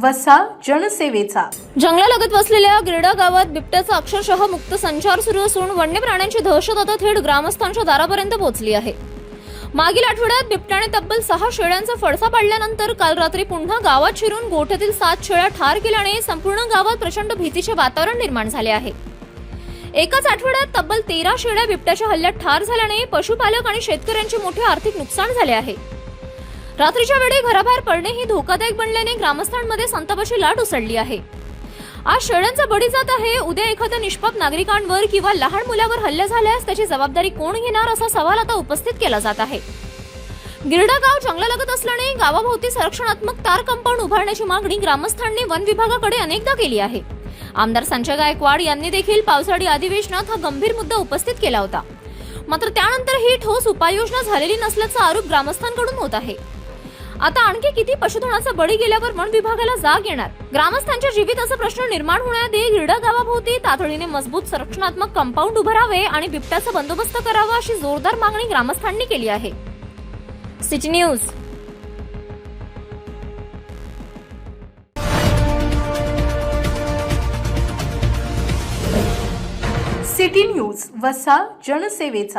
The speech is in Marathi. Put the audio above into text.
वसा जनसेवेचा. जंगलालगत वसलेल्या गिरडा गावात बिबट्याचा अक्षरशः मुक्त संचार सुरू असून वन्य प्राण्यांची दहशत आता थेट ग्रामस्थांच्या दारापर्यंत पोहोचली आहे. मागील आठवड्यात बिबट्याने तब्बल 6 शेळ्यांचा फडसा पाडल्यानंतर काल रात्री पुन्हा गावात शिरून गोठ्यातील 7 शेळ्या ठार केल्याने संपूर्ण गावात प्रचंड भीतीचे वातावरण निर्माण झाले आहे. एकाच आठवड्यात तब्बल 13 शेळ्या बिबट्याच्या हल्ल्यात ठार झाल्याने पशुपालक आणि शेतकऱ्यांचे मोठे आर्थिक नुकसान झाले आहे. रात्रीच्या वेळी घराबाहेर पडणेही धोकादायक बनल्याने ग्रामस्थांमध्ये संतापाची लाट उसळली आहे. आज शेळ्यांचा बळी जात आहे, उद्या एखाद्या निष्पाप नागरिकांवर किंवा लहान मुलावर हल्ला झाल्यास त्याची जबाबदारी कोण घेणार असा सवाल आता उपस्थित केला जात आहे. गिरडा गाव जंगलालगत असल्याने गावाभोवती संरक्षणात्मक तार कंपाऊंड उभारण्याची मागणी ग्रामस्थांनी वन विभागाकडे अनेकदा केली आहे. आमदार संजय गायकवाड यांनी देखील पावसाळी अधिवेशनात हा गंभीर मुद्दा उपस्थित केला होता. मात्र त्यानंतर ही ठोस उपाययोजना झालेली नसल्याचा आरोप ग्रामस्थांकडून होत आहे. आता आणखी किती पशुधनाचा बळी गेल्यावर वन विभागाला जाग येणार? ग्रामस्थांच्या जीविताचा प्रश्न निर्माण होण्याआधी गिरडा गावाभोवती तातडीने मजबूत संरक्षणात्मक कंपाऊंड उभारावे आणि बिबट्याचा बंदोबस्त करावा अशी जोरदार मागणी ग्रामस्थांनी केली आहे. City news. सिटी न्यूज वसा जनसेवेचा.